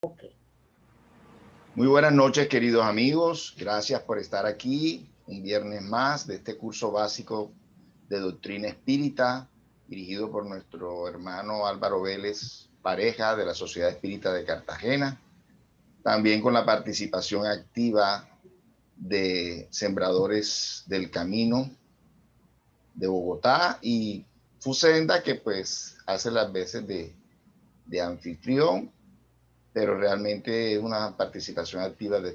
Ok. Muy buenas noches, queridos amigos. Gracias por estar aquí un viernes más de este curso básico de doctrina espírita dirigido por nuestro hermano Álvaro Vélez, pareja de la Sociedad Espírita de Cartagena. También con la participación activa de Sembradores del Camino de Bogotá y Fusenda, que pues hace las veces de anfitrión, pero realmente es una participación activa de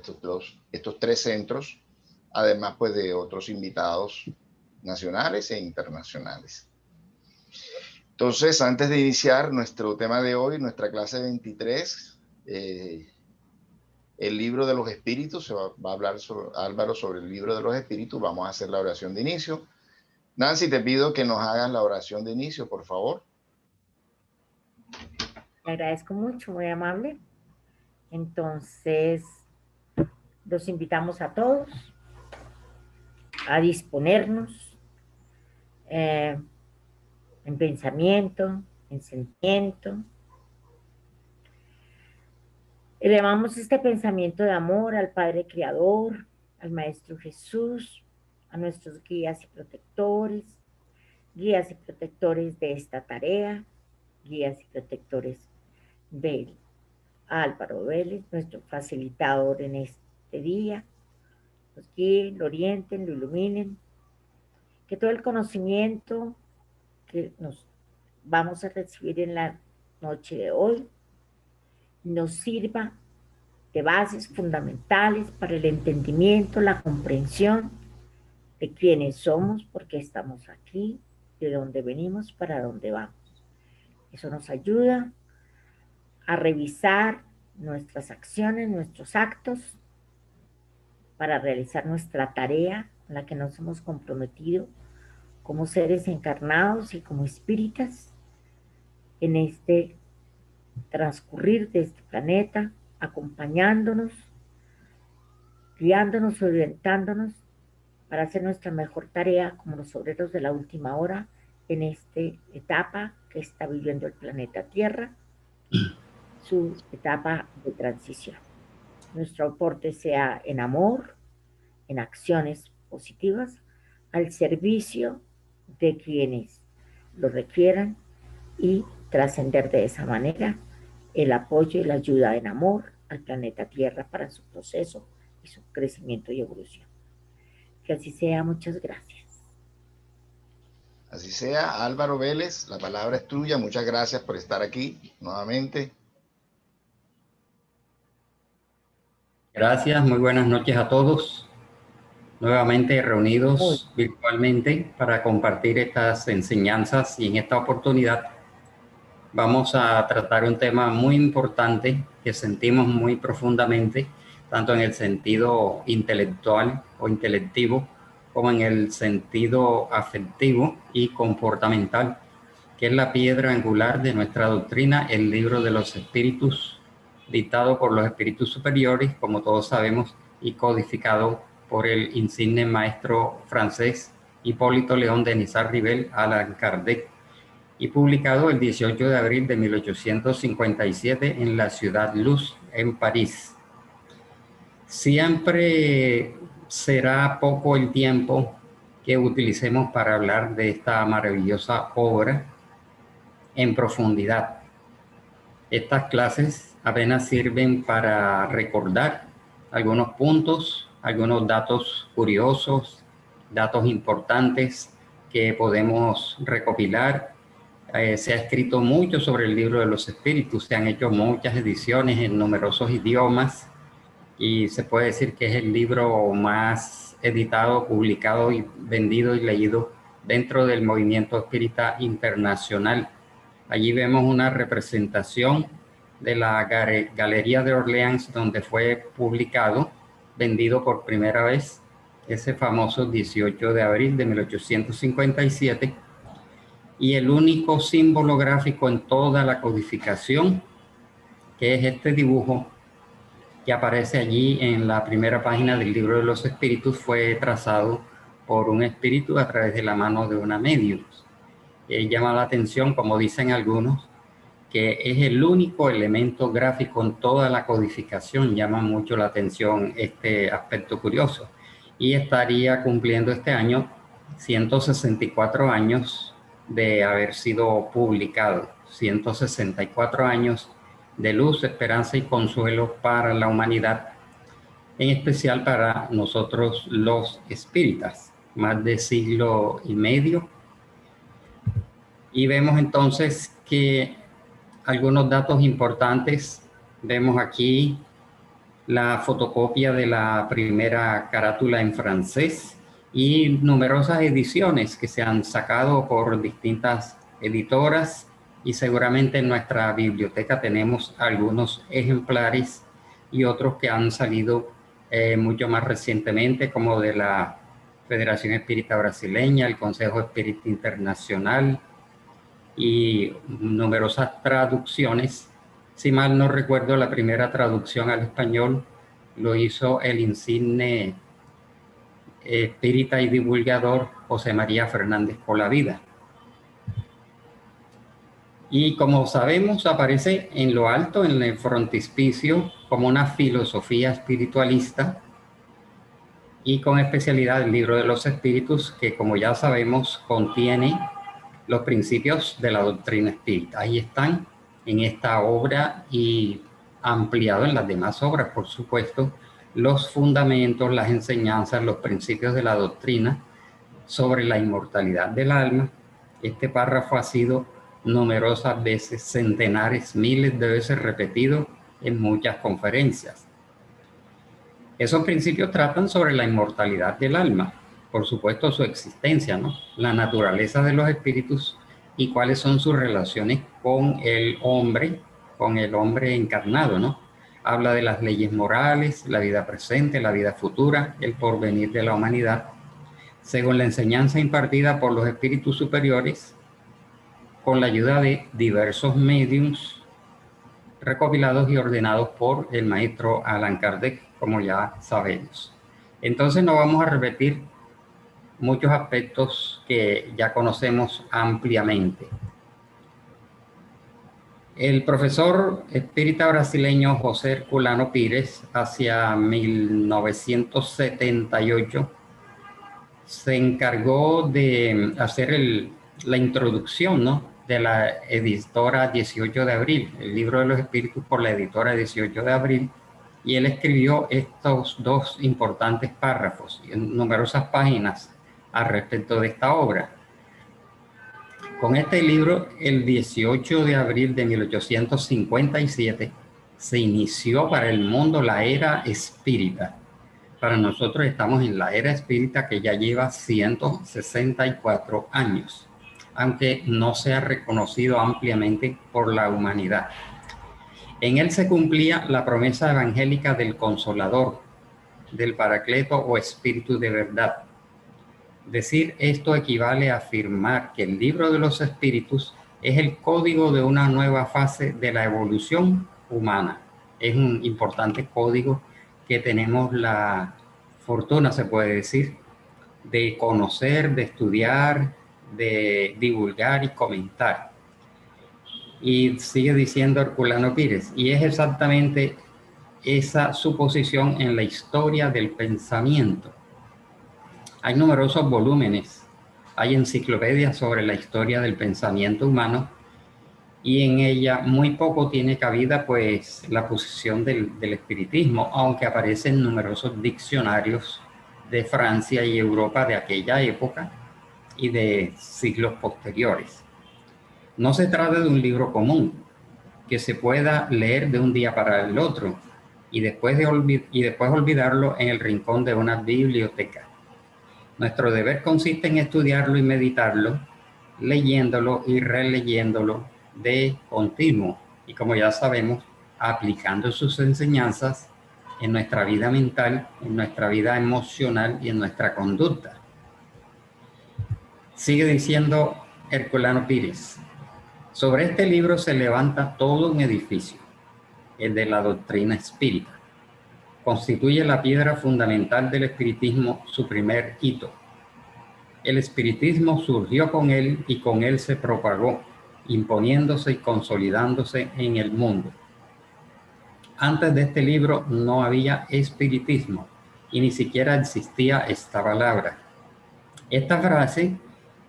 estos tres centros, además pues de otros invitados nacionales e internacionales. Entonces, antes de iniciar nuestro tema de hoy, nuestra clase 23, el libro de los espíritus, se va a hablar Álvaro sobre el libro de los espíritus, vamos a hacer la oración de inicio. Nancy, te pido que nos hagas la oración de inicio, por favor. Le agradezco mucho, muy amable. Entonces, los invitamos a todos a disponernos en pensamiento, en sentimiento. Elevamos este pensamiento de amor al Padre Creador, al Maestro Jesús, a nuestros guías y protectores de esta tarea, guías y protectores de Álvaro Vélez, nuestro facilitador en este día. Los guíen, lo orienten, lo iluminen, que todo el conocimiento que nos vamos a recibir en la noche de hoy nos sirva de bases fundamentales para el entendimiento, la comprensión de quiénes somos, por qué estamos aquí, de dónde venimos, para dónde vamos. Eso nos ayuda a revisar nuestras acciones, nuestros actos, para realizar nuestra tarea en la que nos hemos comprometido como seres encarnados y como espíritas en este transcurrir de este planeta, acompañándonos, guiándonos, orientándonos para hacer nuestra mejor tarea como los obreros de la última hora en esta etapa que está viviendo el planeta Tierra, su etapa de transición. Nuestro aporte sea en amor, en acciones positivas, al servicio de quienes lo requieran y trascender de esa manera el apoyo y la ayuda en amor al planeta Tierra para su proceso y su crecimiento y evolución. Que así sea, muchas gracias. Así sea, Álvaro Vélez, la palabra es tuya. Muchas gracias por estar aquí nuevamente. Gracias, muy buenas noches a todos. Nuevamente reunidos virtualmente para compartir estas enseñanzas, y en esta oportunidad vamos a tratar un tema muy importante que sentimos muy profundamente, tanto en el sentido intelectual o intelectivo como en el sentido afectivo y comportamental, que es la piedra angular de nuestra doctrina, el libro de los espíritus, dictado por los espíritus superiores, como todos sabemos, y codificado por el insigne maestro francés Hipólito León Denis Rivel Allan Kardec, y publicado el 18 de abril de 1857 en la ciudad Luz, en París. Siempre será poco el tiempo que utilicemos para hablar de esta maravillosa obra en profundidad. Estas clases apenas sirven para recordar algunos puntos, algunos datos curiosos, datos importantes que podemos recopilar. Se ha escrito mucho sobre el libro de los espíritus, se han hecho muchas ediciones en numerosos idiomas y se puede decir que es el libro más editado, publicado y vendido y leído dentro del movimiento espírita internacional. Allí vemos una representación de la Galería de Orleans, donde fue publicado, vendido por primera vez, ese famoso 18 de abril de 1857, y el único símbolo gráfico en toda la codificación, que es este dibujo que aparece allí en la primera página del libro de los espíritus, fue trazado por un espíritu a través de la mano de una medium. Llama la atención, como dicen algunos, que es el único elemento gráfico en toda la codificación. Llama mucho la atención este aspecto curioso. Y estaría cumpliendo este año 164 años de haber sido publicado. 164 años de luz, esperanza y consuelo para la humanidad, en especial para nosotros los espíritas. Más de siglo y medio. Y vemos entonces que algunos datos importantes. Vemos aquí la fotocopia de la primera carátula en francés y numerosas ediciones que se han sacado por distintas editoras, y seguramente en nuestra biblioteca tenemos algunos ejemplares y otros que han salido mucho más recientemente, como de la Federación Espírita Brasileña, el Consejo Espírita Internacional, y numerosas traducciones. Si mal no recuerdo, la primera traducción al español lo hizo el insigne espírita y divulgador José María Fernández Colavida. Y como sabemos, aparece en lo alto, en el frontispicio, como una filosofía espiritualista, y con especialidad el Libro de los Espíritus, que como ya sabemos contiene los principios de la doctrina espírita. Ahí están en esta obra, y ampliado en las demás obras, por supuesto, los fundamentos, las enseñanzas, los principios de la doctrina sobre la inmortalidad del alma. Este párrafo ha sido numerosas veces, centenares, miles de veces repetido en muchas conferencias. Esos principios tratan sobre la inmortalidad del alma, por supuesto su existencia, ¿no? La naturaleza de los espíritus y cuáles son sus relaciones con el hombre encarnado, ¿no? Habla de las leyes morales, la vida presente, la vida futura, el porvenir de la humanidad, según la enseñanza impartida por los espíritus superiores, con la ayuda de diversos médiums recopilados y ordenados por el maestro Allan Kardec, como ya sabemos. Entonces no vamos a repetir muchos aspectos que ya conocemos ampliamente. El profesor espírita brasileño José Herculano Pires, hacia 1978, se encargó de hacer la introducción, ¿no?, de la editora 18 de abril, el Libro de los Espíritus por la editora 18 de abril, y él escribió estos dos importantes párrafos en numerosas páginas al respecto de esta obra. Con este libro, el 18 de abril de 1857, se inició para el mundo la era espírita. Para nosotros estamos en la era espírita, que ya lleva 164 años, aunque no se ha reconocido ampliamente por la humanidad. En él se cumplía la promesa evangélica del Consolador, del Paracleto o Espíritu de verdad. Decir esto equivale a afirmar que el Libro de los Espíritus es el código de una nueva fase de la evolución humana. Es un importante código que tenemos la fortuna, se puede decir, de conocer, de estudiar, de divulgar y comentar. Y sigue diciendo Herculano Pires, y es exactamente esa suposición en la historia del pensamiento. Hay numerosos volúmenes, hay enciclopedias sobre la historia del pensamiento humano, y en ella muy poco tiene cabida pues la posición del espiritismo, aunque aparecen numerosos diccionarios de Francia y Europa de aquella época y de siglos posteriores. No se trata de un libro común que se pueda leer de un día para el otro y después olvidarlo en el rincón de una biblioteca. Nuestro deber consiste en estudiarlo y meditarlo, leyéndolo y releyéndolo de continuo, y como ya sabemos, aplicando sus enseñanzas en nuestra vida mental, en nuestra vida emocional y en nuestra conducta. Sigue diciendo Herculano Pires: sobre este libro se levanta todo un edificio, el de la doctrina espírita. Constituye la piedra fundamental del espiritismo, su primer hito. El espiritismo surgió con él y con él se propagó. imponiéndose y consolidándose en el mundo. Antes de este libro no había espiritismo y ni siquiera existía esta palabra. Esta frase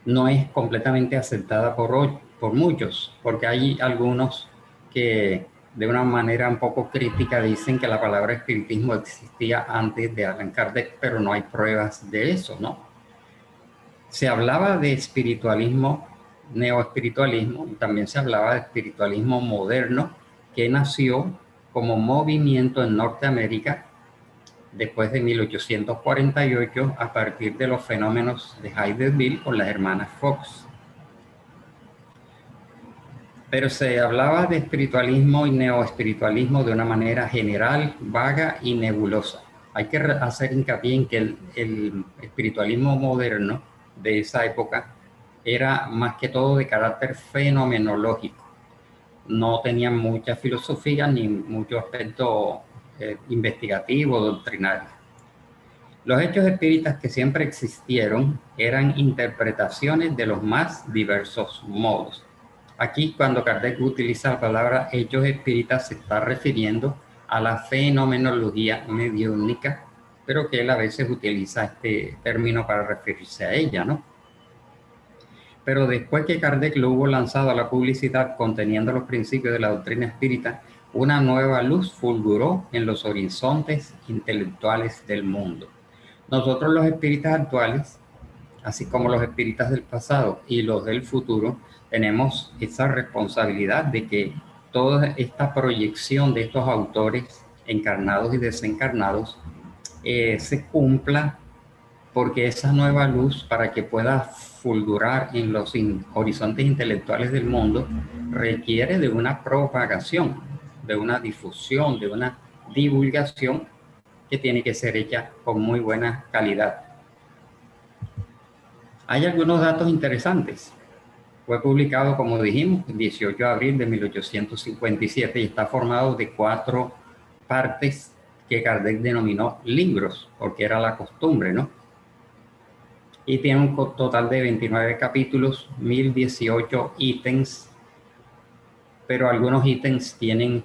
no es completamente aceptada por muchos, porque hay algunos que de una manera un poco crítica dicen que la palabra espiritismo existía antes de Allan Kardec, pero no hay pruebas de eso, ¿no? Se hablaba de espiritualismo, neoespiritualismo, y también se hablaba de espiritualismo moderno, que nació como movimiento en Norteamérica después de 1848, a partir de los fenómenos de Heidelberg con las hermanas Fox. Pero se hablaba de espiritualismo y neoespiritualismo de una manera general, vaga y nebulosa. Hay que hacer hincapié en que el espiritualismo moderno de esa época era más que todo de carácter fenomenológico. No tenía mucha filosofía ni mucho aspecto investigativo, doctrinario. Los hechos espíritas que siempre existieron eran interpretaciones de los más diversos modos. Aquí, cuando Kardec utiliza la palabra hechos espíritas, se está refiriendo a la fenomenología mediúnica, pero que él a veces utiliza este término para referirse a ella, ¿no? Pero después que Kardec lo hubo lanzado a la publicidad conteniendo los principios de la doctrina espírita, una nueva luz fulguró en los horizontes intelectuales del mundo. Nosotros los espíritas actuales, así como los espíritas del pasado y los del futuro, tenemos esa responsabilidad de que toda esta proyección de estos autores encarnados y desencarnados se cumpla, porque esa nueva luz, para que pueda fulgurar en los horizontes intelectuales del mundo, requiere de una propagación, de una difusión, de una divulgación que tiene que ser hecha con muy buena calidad. Hay algunos datos interesantes. Fue publicado, como dijimos, el 18 de abril de 1857 y está formado de 4 partes que Kardec denominó libros, porque era la costumbre, ¿no? Y tiene un total de 29 capítulos, 1018 ítems, pero algunos ítems tienen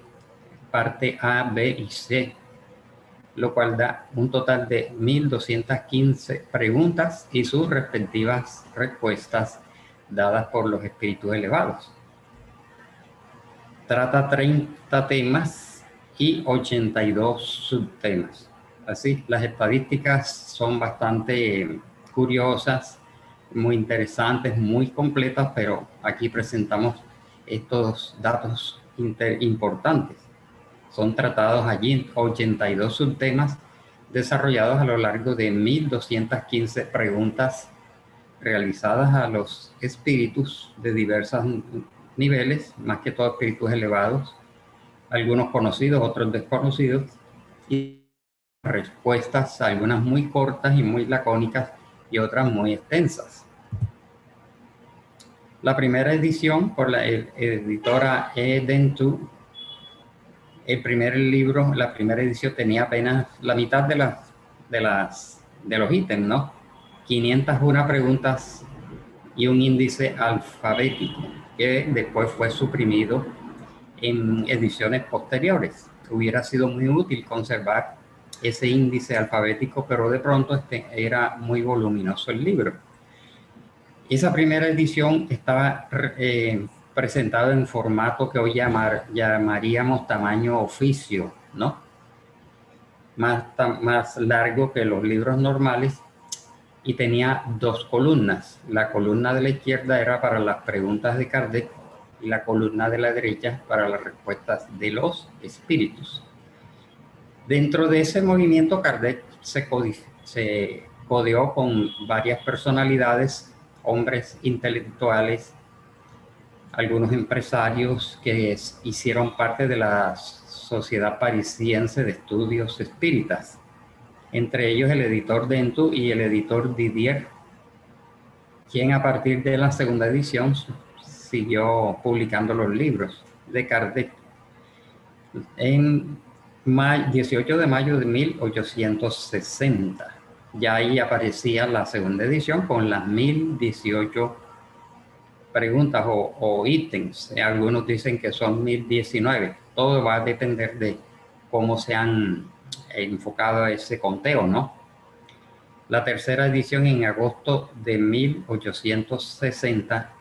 parte A, B y C, lo cual da un total de 1215 preguntas y sus respectivas respuestas dadas por los espíritus elevados. Trata 30 temas y 82 subtemas. Así, las estadísticas son bastante curiosas, muy interesantes, muy completas, pero aquí presentamos estos datos importantes. Son tratados allí en 82 subtemas desarrollados a lo largo de 1215 preguntas realizadas a los espíritus de diversos niveles, más que todo espíritus elevados, algunos conocidos, otros desconocidos, y respuestas, algunas muy cortas y muy lacónicas y otras muy extensas. La primera edición por la editora Dentsu, el primer libro, la primera edición tenía apenas la mitad de los ítems, ¿no? 501 preguntas y un índice alfabético que después fue suprimido en ediciones posteriores. Hubiera sido muy útil conservar ese índice alfabético, pero de pronto era muy voluminoso el libro. Esa primera edición estaba presentado en formato que hoy llamaríamos tamaño oficio, ¿no? Más largo que los libros normales, y tenía 2 columnas. La columna de la izquierda era para las preguntas de Kardec y la columna de la derecha para las respuestas de los espíritus. Dentro de ese movimiento, Kardec se codeó con varias personalidades, hombres intelectuales, algunos empresarios que hicieron parte de la Sociedad Parisiense de Estudios Espíritas, entre ellos el editor Dentsu y el editor Didier, quien a partir de la segunda edición siguió publicando los libros de Kardec. En 18 de mayo de 1860, ya ahí aparecía la segunda edición con las 1018 preguntas o ítems. Algunos dicen que son 1019. Todo va a depender de cómo se han enfocado ese conteo, ¿no? La tercera edición en agosto de 1860,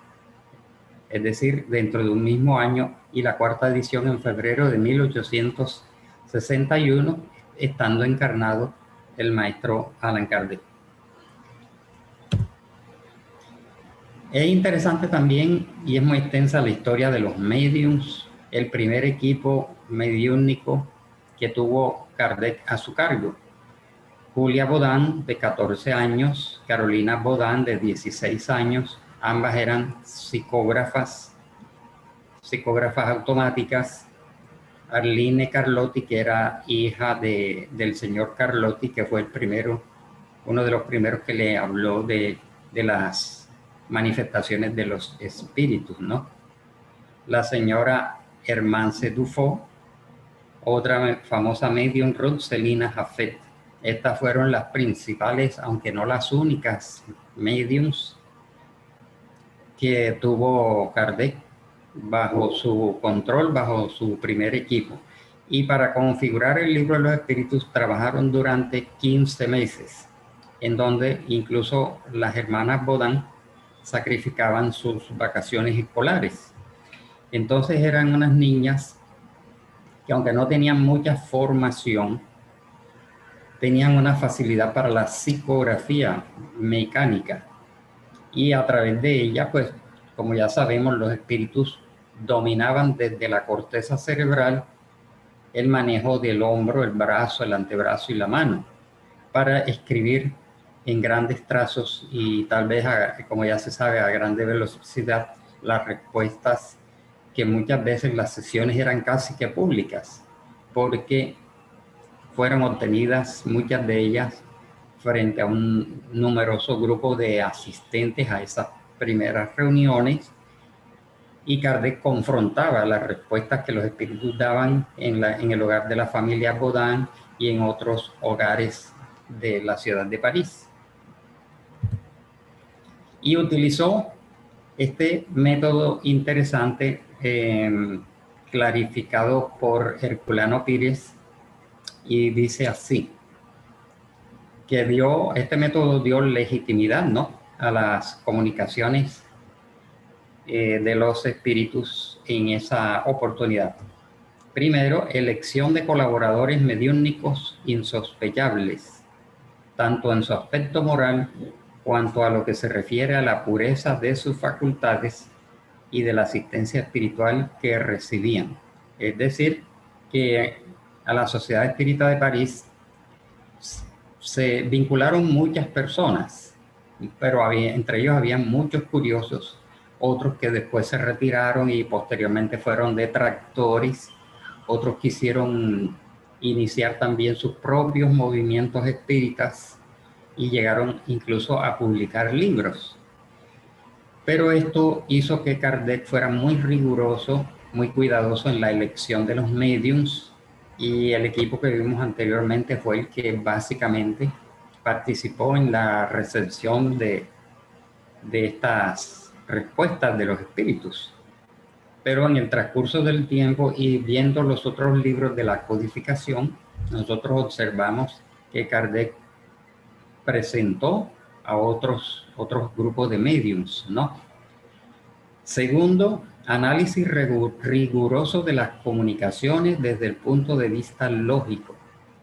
es decir, dentro de un mismo año, y la cuarta edición en febrero de 1861, estando encarnado el maestro Allan Kardec. Es interesante también y es muy extensa la historia de los mediums, el primer equipo mediúnico que tuvo Kardec a su cargo. Julia Bodán, de 14 años, Carolina Bodán, de 16 años, ambas eran psicógrafas automáticas. Arline Carlotti, que era hija del señor Carlotti, que fue uno de los primeros que le habló de las manifestaciones de los espíritus, ¿no? La señora Hermance Dufault, otra famosa medium, Roselina Jaffet. Estas fueron las principales, aunque no las únicas, mediums que tuvo Kardec bajo su control, bajo su primer equipo. Y para configurar el libro de los espíritus trabajaron durante 15 meses, en donde incluso las hermanas Bodán sacrificaban sus vacaciones escolares. Entonces eran unas niñas que, aunque no tenían mucha formación, tenían una facilidad para la psicografía mecánica, y a través de ella, pues, como ya sabemos, los espíritus dominaban desde la corteza cerebral el manejo del hombro, el brazo, el antebrazo y la mano, para escribir en grandes trazos y tal vez, como ya se sabe, a grande velocidad, las respuestas, que muchas veces las sesiones eran casi que públicas, porque fueron obtenidas muchas de ellas frente a un numeroso grupo de asistentes a esas primeras reuniones, y Kardec confrontaba las respuestas que los espíritus daban en el hogar de la familia Bodán y en otros hogares de la ciudad de París. Y utilizó este método interesante, clarificado por Herculano Pires, y dice así, que este método dio legitimidad, ¿no?, a las comunicaciones de los espíritus en esa oportunidad. Primero, elección de colaboradores mediúnicos insospechables, tanto en su aspecto moral cuanto a lo que se refiere a la pureza de sus facultades y de la asistencia espiritual que recibían. Es decir, que a la Sociedad Espírita de París se vincularon muchas personas, pero entre ellos había muchos curiosos, otros que después se retiraron y posteriormente fueron detractores, otros quisieron iniciar también sus propios movimientos espíritas y llegaron incluso a publicar libros. Pero esto hizo que Kardec fuera muy riguroso, muy cuidadoso en la elección de los mediums, y el equipo que vimos anteriormente fue el que básicamente participó en la recepción de estas respuestas de los espíritus. Pero en el transcurso del tiempo y viendo los otros libros de la codificación, nosotros observamos que Kardec presentó a otros grupos de mediums, ¿no? Segundo, análisis riguroso de las comunicaciones desde el punto de vista lógico,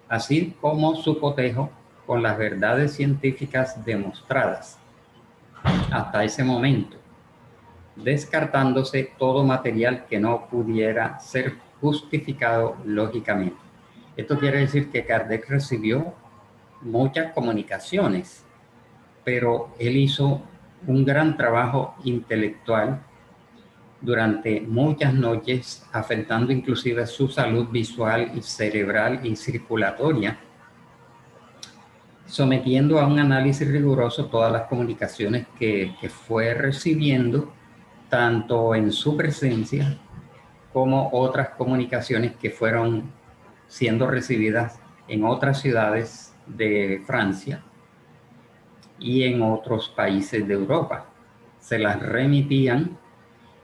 así como su cotejo con las verdades científicas demostradas hasta ese momento, descartándose todo material que no pudiera ser justificado lógicamente. Esto quiere decir que Kardec recibió muchas comunicaciones, pero él hizo un gran trabajo intelectual durante muchas noches, afectando inclusive su salud visual y cerebral y circulatoria, sometiendo a un análisis riguroso todas las comunicaciones que fue recibiendo, tanto en su presencia como otras comunicaciones que fueron siendo recibidas en otras ciudades de Francia y en otros países de Europa. Se las remitían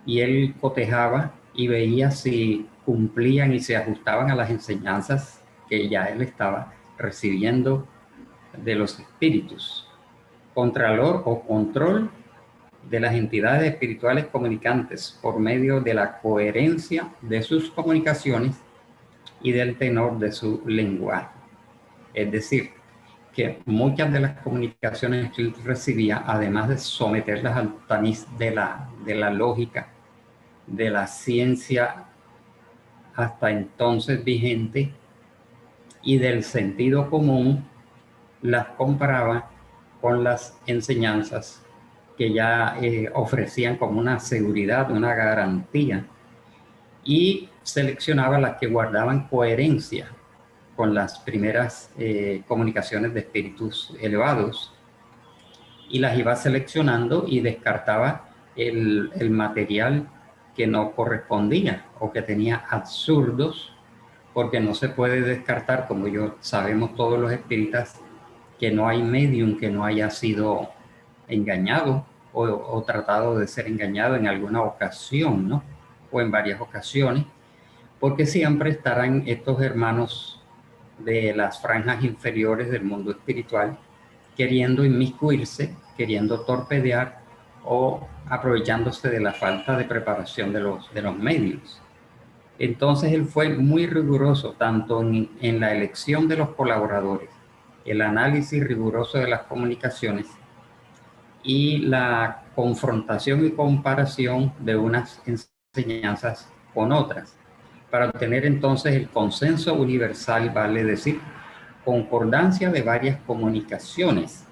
y él cotejaba y veía si cumplían y se ajustaban a las enseñanzas que ya él estaba recibiendo de los espíritus. Contralor o control de las entidades espirituales comunicantes por medio de la coherencia de sus comunicaciones y del tenor de su lenguaje. Es decir, que muchas de las comunicaciones que él recibía, además de someterlas al tamiz de la lógica, de la ciencia hasta entonces vigente y del sentido común, las comparaba con las enseñanzas que ya ofrecían como una seguridad, una garantía, y seleccionaba las que guardaban coherencia con las primeras comunicaciones de espíritus elevados, y las iba seleccionando y descartaba el material que no correspondía o que tenía absurdos, porque no se puede descartar, como sabemos todos los espíritas, que no hay medium que no haya sido engañado o tratado de ser engañado en alguna ocasión, ¿no? O en varias ocasiones, porque siempre estarán estos hermanos de las franjas inferiores del mundo espiritual queriendo inmiscuirse, queriendo torpedear o aprovechándose de la falta de preparación de los medios. Entonces él fue muy riguroso tanto en la elección de los colaboradores, el análisis riguroso de las comunicaciones y la confrontación y comparación de unas enseñanzas con otras, para obtener entonces el consenso universal, vale decir, concordancia de varias comunicaciones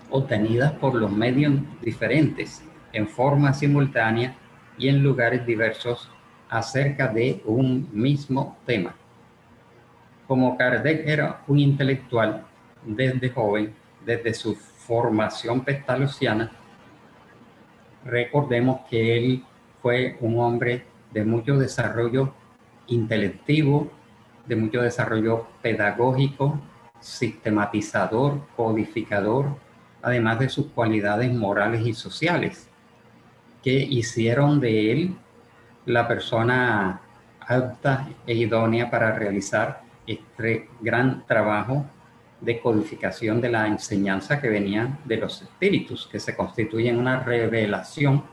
obtenidas por los medios diferentes en forma simultánea y en lugares diversos acerca de un mismo tema. Como Kardec era un intelectual desde joven, desde su formación pestalozziana, recordemos que él fue un hombre de mucho desarrollo intelectivo, de mucho desarrollo pedagógico, sistematizador, codificador, además de sus cualidades morales y sociales, que hicieron de él la persona apta e idónea para realizar este gran trabajo de codificación de la enseñanza que venía de los espíritus, que se constituye en una revelación.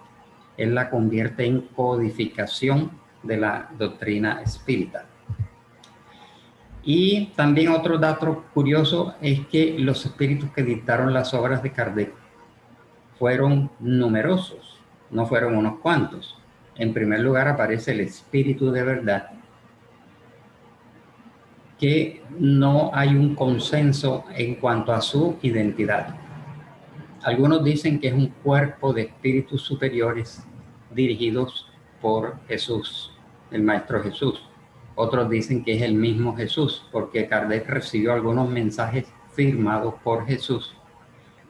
Él la convierte en codificación de la doctrina espírita. Y también otro dato curioso es que los espíritus que dictaron las obras de Kardec fueron numerosos, no fueron unos cuantos. En primer lugar aparece el espíritu de verdad, que no hay un consenso en cuanto a su identidad. Algunos dicen que es un cuerpo de espíritus superiores dirigidos por Jesús, el Maestro Jesús. Otros dicen que es el mismo Jesús, porque Kardec recibió algunos mensajes firmados por Jesús,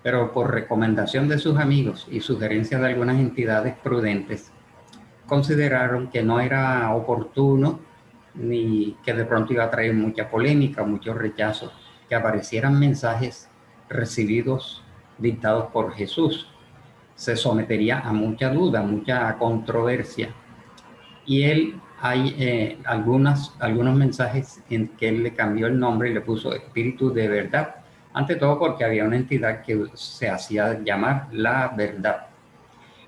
pero por recomendación de sus amigos y sugerencias de algunas entidades prudentes, consideraron que no era oportuno ni que de pronto iba a traer mucha polémica, mucho rechazo, que aparecieran mensajes recibidos, dictados por Jesús. Se sometería a mucha duda, mucha controversia. Y él, hay algunos mensajes en que él le cambió el nombre y le puso Espíritu de Verdad, ante todo porque había una entidad que se hacía llamar la verdad.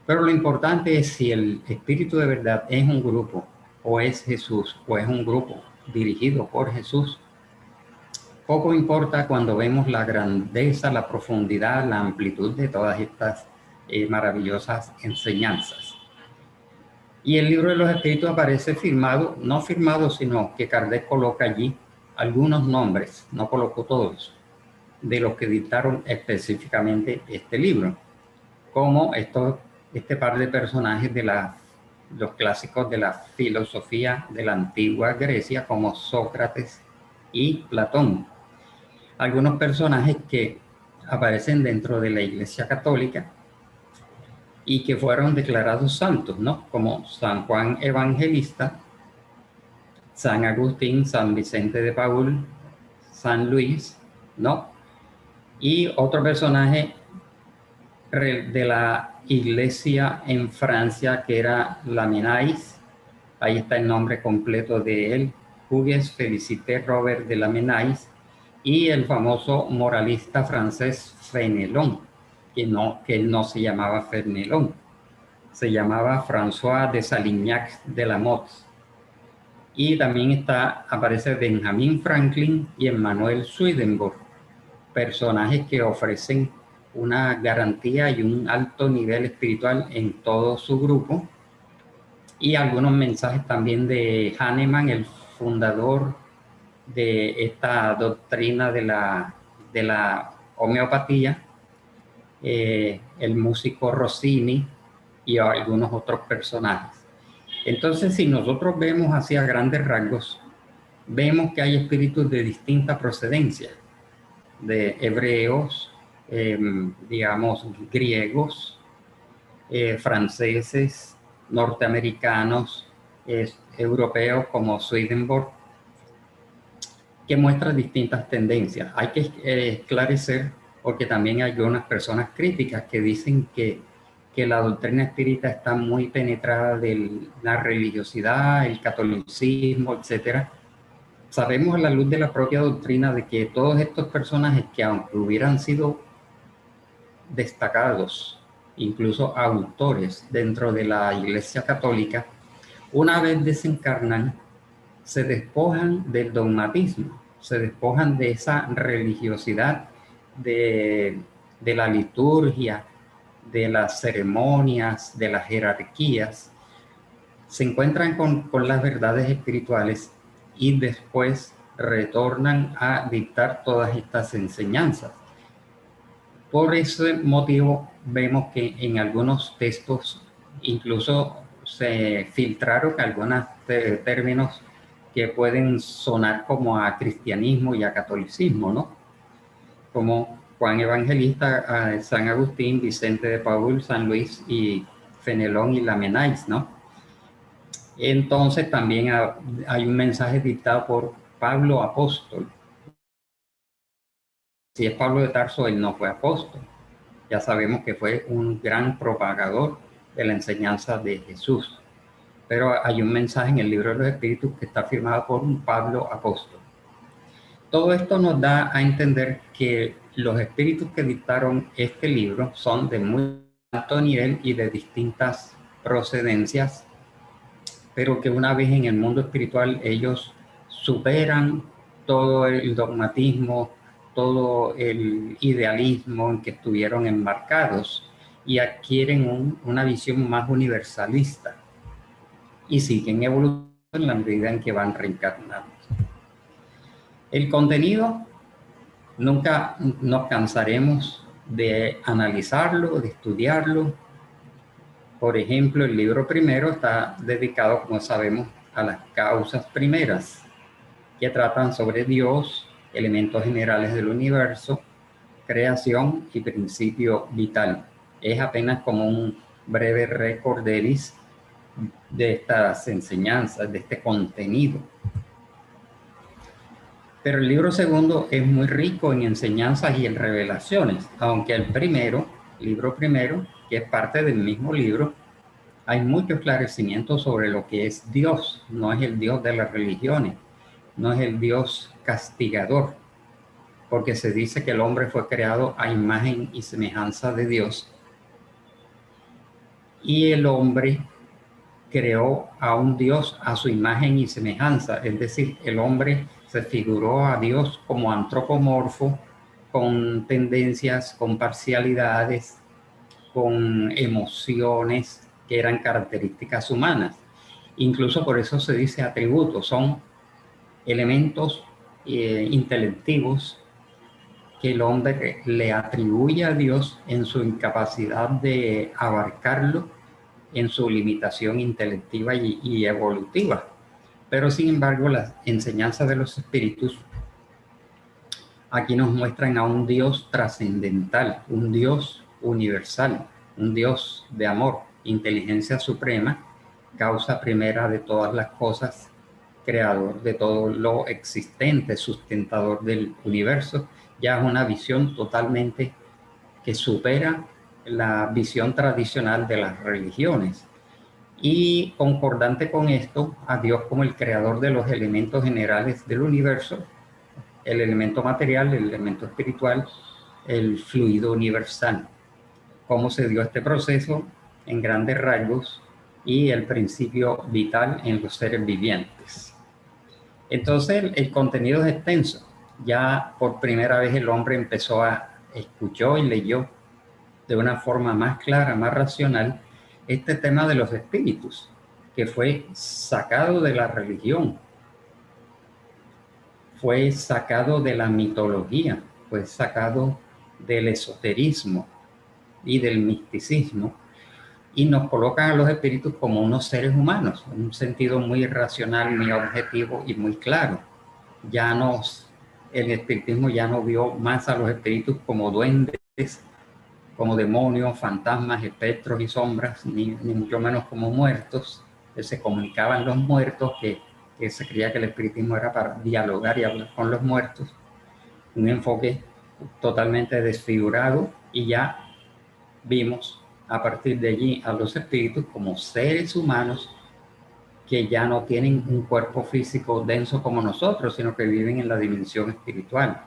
Pero lo importante es si el Espíritu de Verdad es un grupo, o es Jesús, o es un grupo dirigido por Jesús. Poco importa cuando vemos la grandeza, la profundidad, la amplitud de todas estas maravillosas enseñanzas. Y el libro de los Espíritus aparece firmado, no firmado, sino que Kardec coloca allí algunos nombres, no colocó todos, de los que dictaron específicamente este libro, como este par de personajes de los clásicos de la filosofía de la antigua Grecia, como Sócrates y Platón. Algunos personajes que aparecen dentro de la Iglesia Católica y que fueron declarados santos, ¿no? Como San Juan Evangelista, San Agustín, San Vicente de Paúl, San Luis, ¿no? Y otro personaje de la iglesia en Francia, que era Lamennais. Ahí está el nombre completo de él, Hugues Félicité Robert de Lamennais, y el famoso moralista francés Fénelon, que él no se llamaba Fénelon, se llamaba François de Salignac de la Motte. Y también aparece Benjamin Franklin y Emmanuel Swedenborg, personajes que ofrecen una garantía y un alto nivel espiritual en todo su grupo, y algunos mensajes también de Hahnemann, el fundador de esta doctrina de la homeopatía, el músico Rossini y algunos otros personajes. Entonces, si nosotros vemos hacia grandes rasgos, vemos que hay espíritus de distinta procedencia, de hebreos, digamos, griegos, franceses, norteamericanos, europeos como Swedenborg, que muestran distintas tendencias. Hay que esclarecer, porque también hay unas personas críticas que dicen que la doctrina espírita está muy penetrada de la religiosidad, el catolicismo, etcétera. Sabemos a la luz de la propia doctrina de que todos estos personajes, que aunque hubieran sido destacados, incluso autores dentro de la Iglesia Católica, una vez desencarnan, se despojan del dogmatismo, se despojan de esa religiosidad de la liturgia, de las ceremonias, de las jerarquías, se encuentran con las verdades espirituales y después retornan a dictar todas estas enseñanzas. Por ese motivo vemos que en algunos textos incluso se filtraron algunos términos que pueden sonar como a cristianismo y a catolicismo, ¿no? Como Juan Evangelista, San Agustín, Vicente de Paúl, San Luis y Fenelón y Lamennais, ¿no? Entonces también hay un mensaje dictado por Pablo apóstol. Si es Pablo de Tarso, él no fue apóstol. Ya sabemos que fue un gran propagador de la enseñanza de Jesús. Pero hay un mensaje en el libro de los Espíritus que está firmado por un Pablo apóstol. Todo esto nos da a entender que los espíritus que dictaron este libro son de muy alto nivel y de distintas procedencias, pero que una vez en el mundo espiritual ellos superan todo el dogmatismo, todo el idealismo en que estuvieron embarcados y adquieren una visión más universalista y siguen evolucionando en la medida en que van reencarnando. El contenido, nunca nos cansaremos de analizarlo, de estudiarlo. Por ejemplo, el libro primero está dedicado, como sabemos, a las causas primeras, que tratan sobre Dios, elementos generales del universo, creación y principio vital. Es apenas como un breve recorderis de estas enseñanzas, de este contenido. Pero el libro segundo es muy rico en enseñanzas y en revelaciones, aunque el libro primero, que es parte del mismo libro, hay mucho esclarecimiento sobre lo que es Dios. No es el Dios de las religiones, no es el Dios castigador, porque se dice que el hombre fue creado a imagen y semejanza de Dios, y el hombre creó a un Dios a su imagen y semejanza, es decir, el hombre se figuró a Dios como antropomorfo, con tendencias, con parcialidades, con emociones que eran características humanas. Incluso por eso se dice atributos, son elementos intelectivos que el hombre le atribuye a Dios en su incapacidad de abarcarlo, en su limitación intelectiva y evolutiva. Pero sin embargo, las enseñanzas de los espíritus aquí nos muestran a un Dios trascendental, un Dios universal, un Dios de amor, inteligencia suprema, causa primera de todas las cosas, creador de todo lo existente, sustentador del universo. Ya es una visión totalmente que supera la visión tradicional de las religiones. Y concordante con esto, a Dios como el creador de los elementos generales del universo, el elemento material, el elemento espiritual, el fluido universal. Cómo se dio este proceso en grandes rasgos y el principio vital en los seres vivientes. Entonces el contenido es extenso. Ya por primera vez el hombre escuchó y leyó de una forma más clara, más racional, este tema de los espíritus, que fue sacado de la religión, fue sacado de la mitología, fue sacado del esoterismo y del misticismo, y nos colocan a los espíritus como unos seres humanos, en un sentido muy racional, muy objetivo y muy claro. El espiritismo ya no vio más a los espíritus como duendes, como demonios, fantasmas, espectros y sombras, ni mucho menos como muertos, que se comunicaban los muertos, que se creía que el espiritismo era para dialogar y hablar con los muertos. Un enfoque totalmente desfigurado, y ya vimos a partir de allí a los espíritus como seres humanos que ya no tienen un cuerpo físico denso como nosotros, sino que viven en la dimensión espiritual.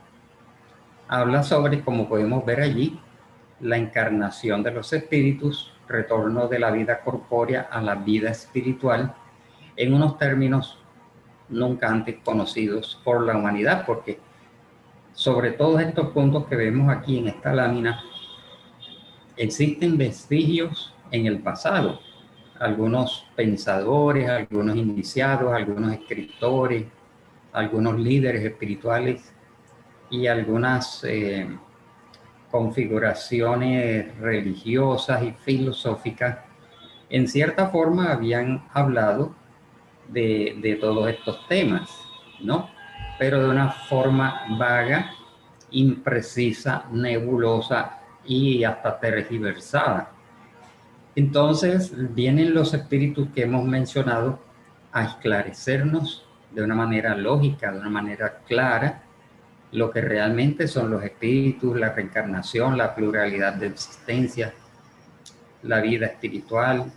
Habla sobre, como podemos ver allí, la encarnación de los espíritus, retorno de la vida corpórea a la vida espiritual, en unos términos nunca antes conocidos por la humanidad, porque sobre todos estos puntos que vemos aquí en esta lámina, existen vestigios en el pasado. Algunos pensadores, algunos iniciados, algunos escritores, algunos líderes espirituales y algunas configuraciones religiosas y filosóficas, en cierta forma habían hablado de todos estos temas, ¿no? Pero de una forma vaga, imprecisa, nebulosa y hasta tergiversada. Entonces vienen los espíritus que hemos mencionado a esclarecernos de una manera lógica, de una manera clara, lo que realmente son los espíritus, la reencarnación, la pluralidad de existencias, la vida espiritual,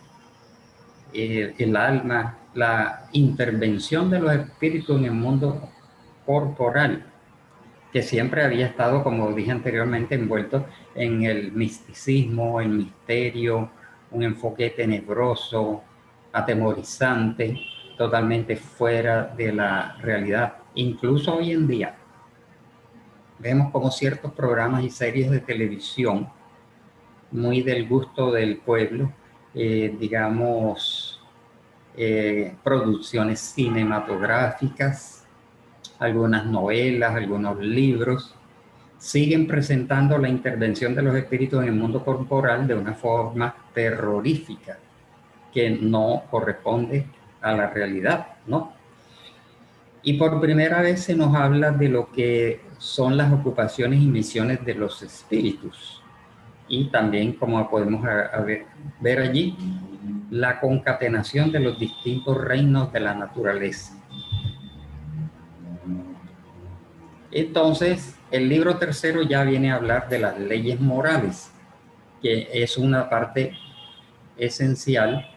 el alma, la intervención de los espíritus en el mundo corporal, que siempre había estado, como dije anteriormente, envuelto en el misticismo, el misterio, un enfoque tenebroso, atemorizante, totalmente fuera de la realidad. Incluso hoy en día vemos como ciertos programas y series de televisión, muy del gusto del pueblo, digamos, producciones cinematográficas, algunas novelas, algunos libros, siguen presentando la intervención de los espíritus en el mundo corporal de una forma terrorífica, que no corresponde a la realidad, ¿no? Y por primera vez se nos habla de lo que son las ocupaciones y misiones de los espíritus. Y también, como podemos ver allí, la concatenación de los distintos reinos de la naturaleza. Entonces, el libro tercero ya viene a hablar de las leyes morales, que es una parte esencial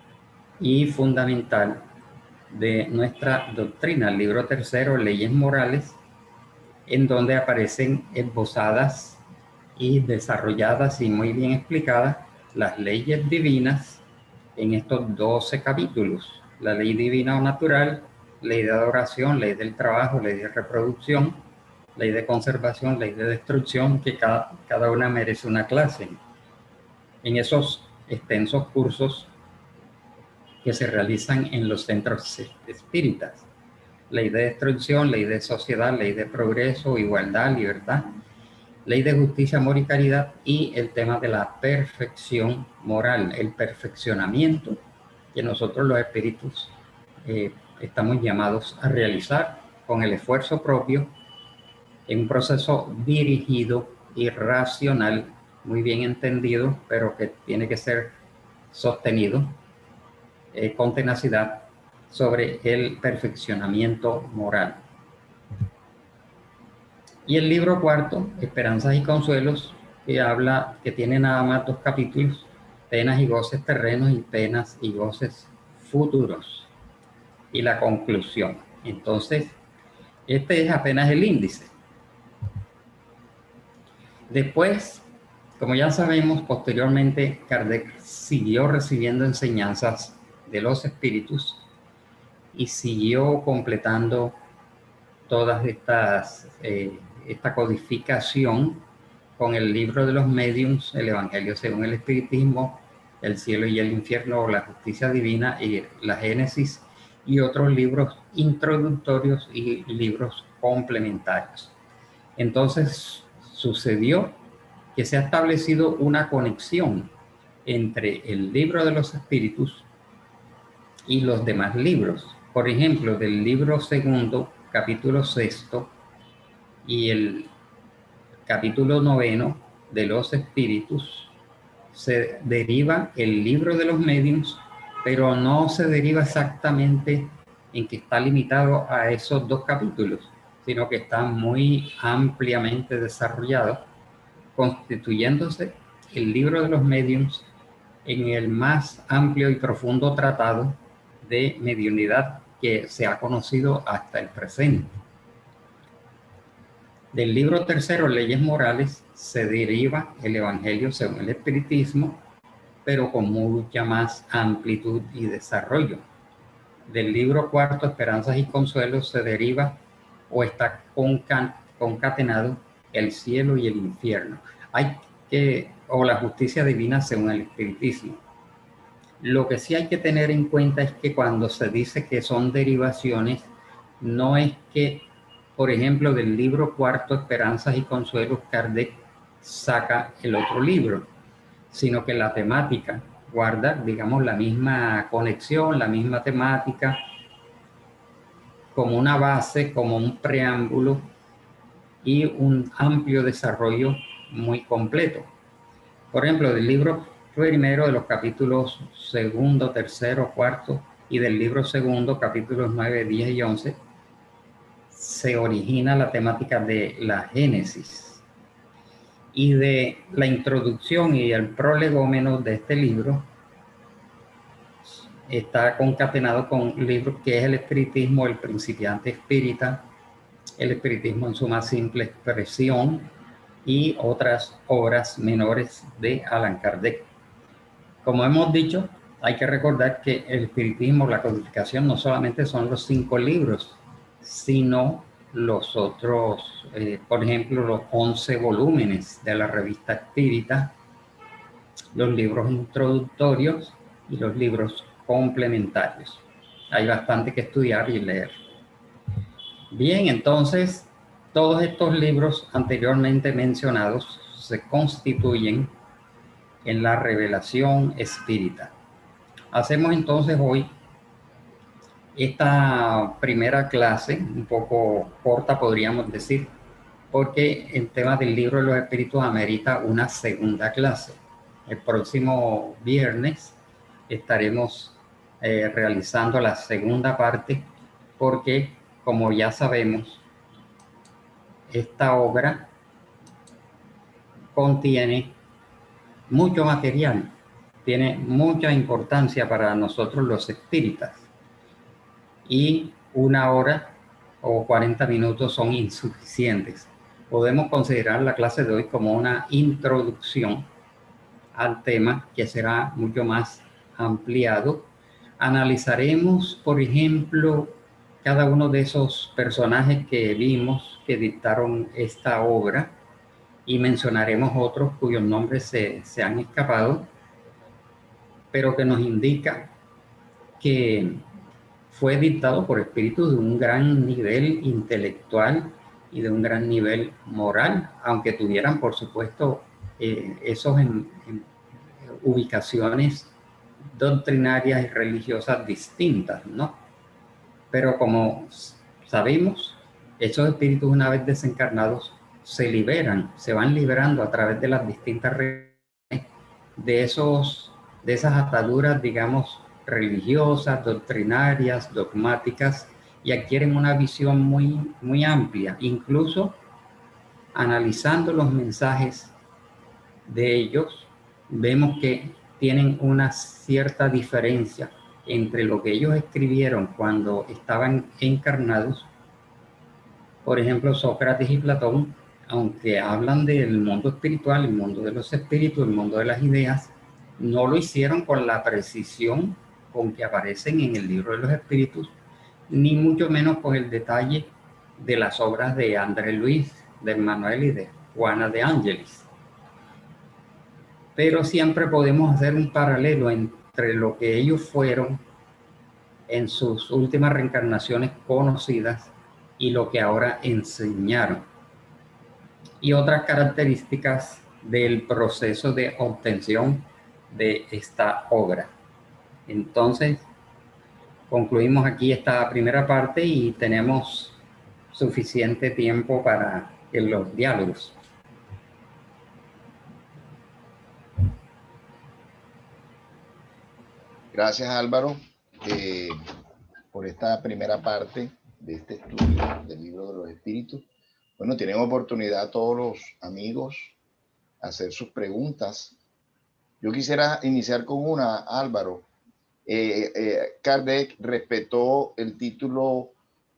y fundamental de nuestra doctrina. El libro tercero, Leyes Morales, en donde aparecen esbozadas y desarrolladas y muy bien explicadas las leyes divinas en estos 12 capítulos. La ley divina o natural, ley de adoración, ley del trabajo, ley de reproducción, ley de conservación, ley de destrucción, que cada una merece una clase. En esos extensos cursos que se realizan en los centros espíritas. Ley de destrucción, ley de sociedad, ley de progreso, igualdad, libertad, ley de justicia, amor y caridad, y el tema de la perfección moral, el perfeccionamiento que nosotros los espíritus estamos llamados a realizar con el esfuerzo propio en un proceso dirigido y racional, muy bien entendido, pero que tiene que ser sostenido con tenacidad sobre el perfeccionamiento moral. Y el libro cuarto, Esperanzas y Consuelos, que habla, que tiene nada más 2 capítulos, penas y goces terrenos y penas y goces futuros, y la conclusión. Entonces, este es apenas el índice. Después, como ya sabemos, posteriormente Kardec siguió recibiendo enseñanzas de los espíritus y siguió completando todas esta codificación con el libro de los médiums, el Evangelio según el Espiritismo, el cielo y el infierno, la justicia divina y la Génesis, y otros libros introductorios y libros complementarios. Entonces sucedió que se ha establecido una conexión entre el libro de los espíritus y los demás libros. Por ejemplo, del libro segundo, capítulo sexto, y el capítulo noveno de los espíritus, se deriva el libro de los médiums, pero no se deriva exactamente en que está limitado a esos 2 capítulos, sino que está muy ampliamente desarrollado, constituyéndose el libro de los médiums en el más amplio y profundo tratado de mediunidad que se ha conocido hasta el presente. Del libro tercero, Leyes Morales, se deriva el Evangelio según el Espiritismo, pero con mucha más amplitud y desarrollo. Del libro cuarto, Esperanzas y Consuelos, se deriva o está concatenado el cielo y el infierno. O la justicia divina según el Espiritismo. Lo que sí hay que tener en cuenta es que cuando se dice que son derivaciones, no es que, por ejemplo, del libro cuarto, Esperanzas y Consuelos, Kardec saca el otro libro, sino que la temática guarda, digamos, la misma conexión, la misma temática, como una base, como un preámbulo y un amplio desarrollo muy completo. Por ejemplo, del libro primero, de los capítulos segundo, tercero, cuarto, y del libro segundo, capítulos 9, 10 y 11, se origina la temática de la Génesis. Y de la introducción y el prolegómeno de este libro está concatenado con libros que es el Espiritismo, el Principiante Espírita, el Espiritismo en su más simple expresión y otras obras menores de Allan Kardec. Como hemos dicho, hay que recordar que el espiritismo, la codificación, no solamente son los 5 libros, sino los otros, por ejemplo, los 11 volúmenes de la revista espírita, los libros introductorios y los libros complementarios. Hay bastante que estudiar y leer. Bien, entonces, todos estos libros anteriormente mencionados se constituyen en la revelación espírita. Hacemos entonces hoy esta primera clase, un poco corta podríamos decir, porque el tema del libro de los espíritus amerita una segunda clase. El próximo viernes estaremos realizando la segunda parte porque, como ya sabemos, esta obra contiene mucho material, tiene mucha importancia para nosotros los espíritas y 1 hora o 40 minutos son insuficientes. Podemos considerar la clase de hoy como una introducción al tema que será mucho más ampliado. Analizaremos, por ejemplo, cada uno de esos personajes que vimos que dictaron esta obra y mencionaremos otros cuyos nombres se han escapado, pero que nos indica que fue dictado por espíritus de un gran nivel intelectual y de un gran nivel moral, aunque tuvieran, por supuesto, esos en ubicaciones doctrinarias y religiosas distintas, ¿no? Pero como sabemos, esos espíritus una vez desencarnados se liberan, se van liberando a través de las distintas religiones de esas ataduras, digamos, religiosas, doctrinarias, dogmáticas, y adquieren una visión muy amplia, incluso analizando los mensajes de ellos, vemos que tienen una cierta diferencia entre lo que ellos escribieron cuando estaban encarnados. Por ejemplo, Sócrates y Platón, aunque hablan del mundo espiritual, el mundo de los espíritus, el mundo de las ideas, no lo hicieron con la precisión con que aparecen en el libro de los espíritus, ni mucho menos con el detalle de las obras de André Luis, de Emmanuel y de Juana de Ángelis. Pero siempre podemos hacer un paralelo entre lo que ellos fueron en sus últimas reencarnaciones conocidas y lo que ahora enseñaron. Y otras características del proceso de obtención de esta obra. Entonces, concluimos aquí esta primera parte y tenemos suficiente tiempo para los diálogos. Gracias, Álvaro, por esta primera parte de este estudio del libro de los espíritus. Bueno, tienen oportunidad todos los amigos a hacer sus preguntas. Yo quisiera iniciar con una, Álvaro. Kardec respetó el título,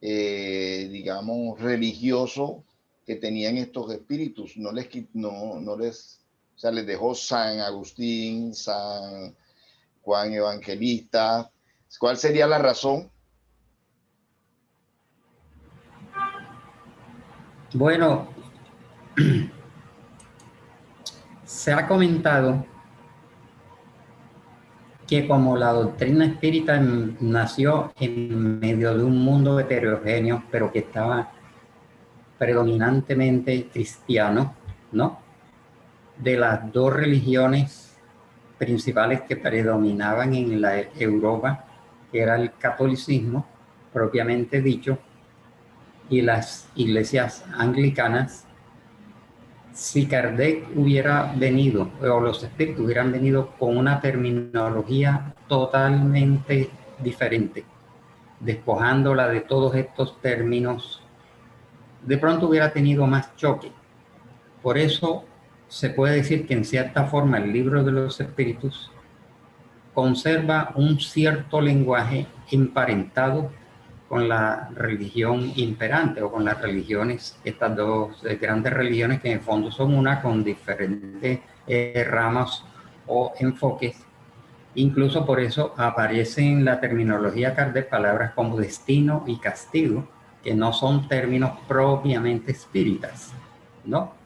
digamos, religioso que tenían estos espíritus. No les, o sea, les dejó San Agustín, San Juan Evangelista. ¿Cuál sería la razón? Bueno, se ha comentado que como la doctrina espírita nació en medio de un mundo heterogéneo, pero que estaba predominantemente cristiano, ¿no? De las dos religiones principales que predominaban en la Europa, que era el catolicismo, propiamente dicho, y las iglesias anglicanas. Si Kardec hubiera venido, o los espíritus hubieran venido con una terminología totalmente diferente, despojándola de todos estos términos, de pronto hubiera tenido más choque. Por eso se puede decir que en cierta forma el libro de los espíritus conserva un cierto lenguaje emparentado con la religión imperante o con las religiones, estas dos grandes religiones que en el fondo son una con diferentes ramas o enfoques. Incluso por eso aparecen en la terminología Kardec palabras como destino y castigo, que no son términos propiamente espíritas, ¿no?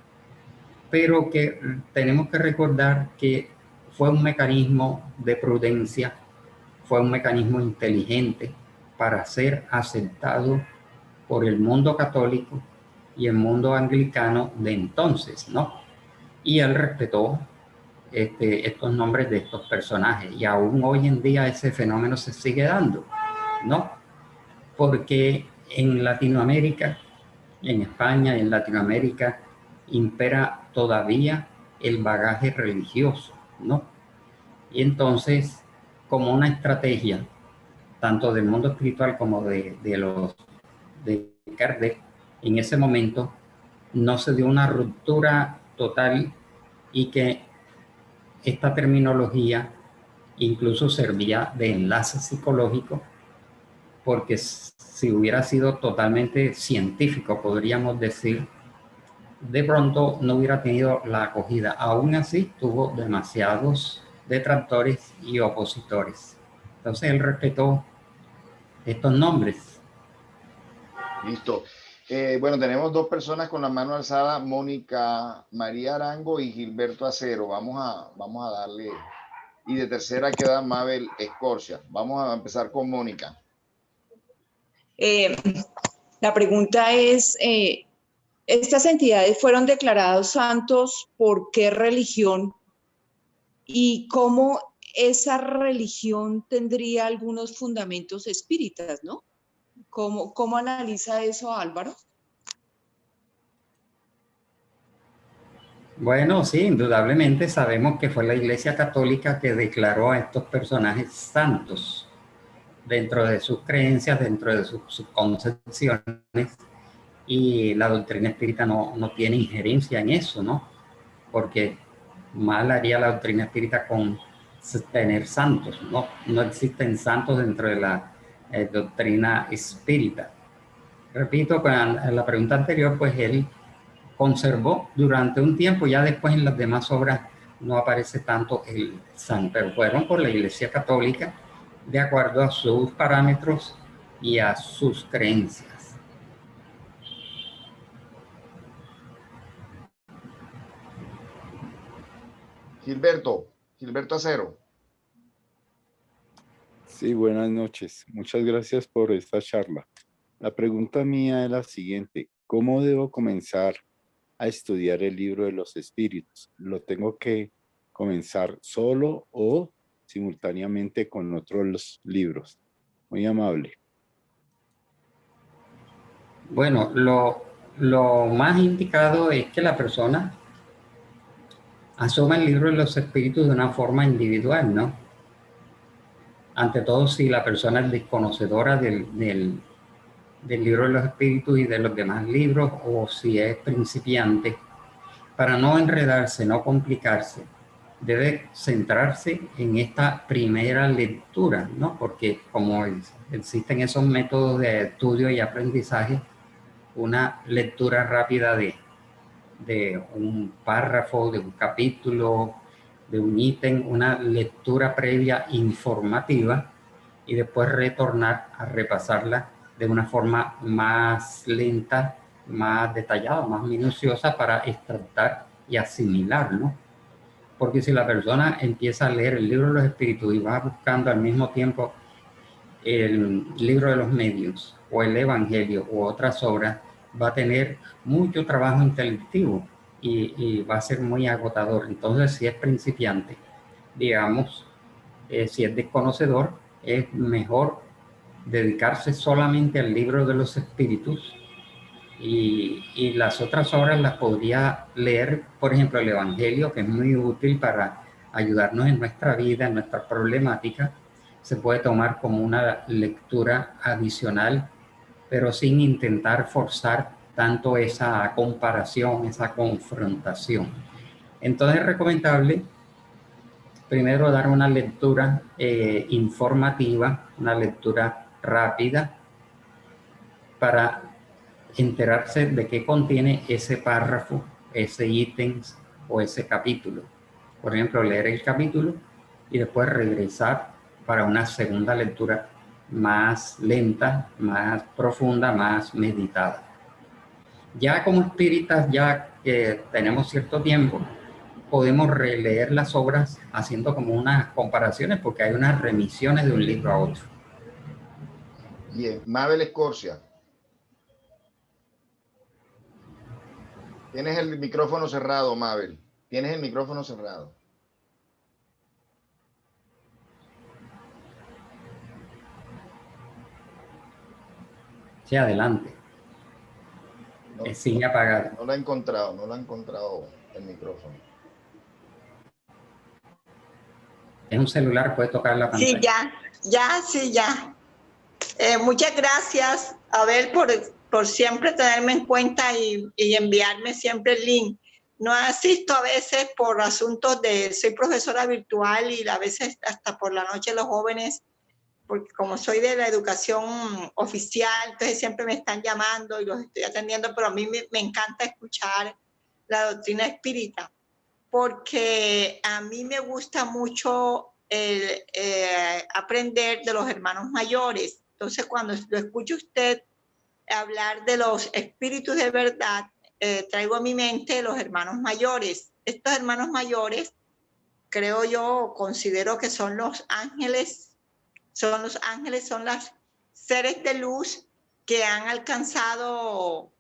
Pero que tenemos que recordar que fue un mecanismo de prudencia, fue un mecanismo inteligente para ser aceptado por el mundo católico y el mundo anglicano de entonces, ¿no? Y él respetó estos nombres de estos personajes, y aún hoy en día ese fenómeno se sigue dando, ¿no? Porque en Latinoamérica, en España y en Latinoamérica, impera todavía el bagaje religioso, ¿no? Y entonces, como una estrategia, tanto del mundo espiritual como de Kardec, en ese momento no se dio una ruptura total, y que esta terminología incluso servía de enlace psicológico, porque si hubiera sido totalmente científico, podríamos decir, de pronto no hubiera tenido la acogida. Aún así, tuvo demasiados detractores y opositores. Entonces él respetó estos nombres. Listo. Bueno, tenemos dos personas con la mano alzada, Mónica María Arango y Gilberto Acero. Vamos a darle. Y de tercera queda Mabel Escorcia. Vamos a empezar con Mónica. La pregunta es, ¿estas entidades fueron declarados santos por qué religión? ¿Y cómo esa religión tendría algunos fundamentos espíritas, ¿no? ¿Cómo analiza eso Álvaro? Bueno, sí, indudablemente sabemos que fue la Iglesia Católica que declaró a estos personajes santos dentro de sus creencias, dentro de sus concepciones, y la doctrina espírita no tiene injerencia en eso, ¿no? Porque mal haría la doctrina espírita con tener santos. No existen santos dentro de la doctrina espírita. Repito, en la pregunta anterior, pues él conservó durante un tiempo, ya después en las demás obras no aparece tanto el santo, pero fueron por la Iglesia Católica de acuerdo a sus parámetros y a sus creencias. Gilberto Acero. Sí, buenas noches. Muchas gracias por esta charla. La pregunta mía es la siguiente. ¿Cómo debo comenzar a estudiar el libro de los espíritus? ¿Lo tengo que comenzar solo o simultáneamente con otros libros? Muy amable. Bueno, lo más indicado es que la persona asuma el libro de los espíritus de una forma individual, ¿no? Ante todo, si la persona es desconocedora del libro de los espíritus y de los demás libros, o si es principiante, para no enredarse, no complicarse, debe centrarse en esta primera lectura, ¿no? Porque como existen esos métodos de estudio y aprendizaje, una lectura rápida de un párrafo, de un capítulo, de un ítem, una lectura previa informativa y después retornar a repasarla de una forma más lenta, más detallada, más minuciosa para extractar y asimilar, ¿no? Porque si la persona empieza a leer el libro de los espíritus y va buscando al mismo tiempo el libro de los medios o el evangelio u otras obras, va a tener mucho trabajo intelectivo y va a ser muy agotador. Entonces, si es principiante, digamos, si es desconocedor, es mejor dedicarse solamente al libro de los espíritus y las otras obras las podría leer, por ejemplo, el evangelio, que es muy útil para ayudarnos en nuestra vida, en nuestra problemática. Se puede tomar como una lectura adicional, pero sin intentar forzar tanto esa comparación, esa confrontación. Entonces es recomendable primero dar una lectura informativa, una lectura rápida, para enterarse de qué contiene ese párrafo, ese ítem o ese capítulo. Por ejemplo, leer el capítulo y después regresar para una segunda lectura más lenta, más profunda, más meditada. Ya como espíritas, ya que tenemos cierto tiempo, podemos releer las obras haciendo como unas comparaciones, porque hay unas remisiones de un libro a otro. Bien, Mabel Escorcia. Tienes el micrófono cerrado, Mabel. Tienes el micrófono cerrado. Sí, adelante. No, Sigue apagado. No lo ha encontrado el micrófono. Es un celular, puede tocar la pantalla. Sí, ya. Muchas gracias, Abel, por siempre tenerme en cuenta y enviarme siempre el link. No asisto a veces por asuntos soy profesora virtual y a veces hasta por la noche los jóvenes, porque como soy de la educación oficial, entonces siempre me están llamando y los estoy atendiendo, pero a mí me encanta escuchar la doctrina espírita, porque a mí me gusta mucho aprender de los hermanos mayores. Entonces, cuando lo escucho usted hablar de los espíritus de verdad, traigo a mi mente los hermanos mayores. Estos hermanos mayores, creo yo, considero que son los ángeles, son los seres de luz que han alcanzado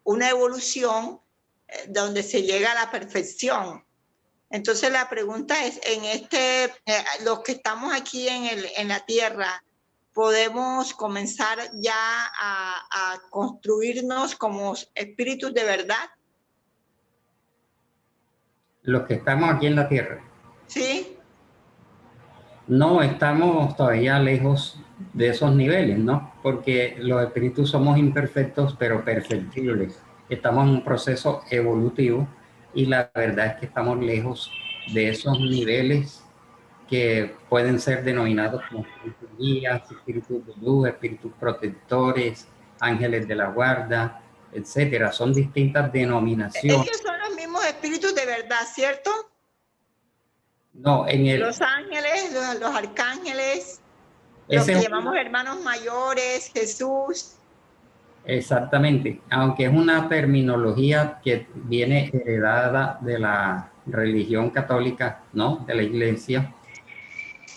una evolución donde se llega a la perfección. Entonces la pregunta es, los que estamos aquí en la Tierra, ¿podemos comenzar ya a construirnos como espíritus de verdad? Los que estamos aquí en la Tierra. Sí. No, estamos todavía lejos de esos niveles, ¿no? Porque los espíritus somos imperfectos, pero perfectibles. Estamos en un proceso evolutivo y la verdad es que estamos lejos de esos niveles que pueden ser denominados como espíritus guías, espíritus de luz, espíritus protectores, ángeles de la guarda, etcétera. Son distintas denominaciones. Ellos son los mismos espíritus de verdad, ¿cierto? No, en el... Los ángeles, los arcángeles, los que llamamos hermanos mayores, Jesús. Exactamente, aunque es una terminología que viene heredada de la religión católica, ¿no? De la iglesia,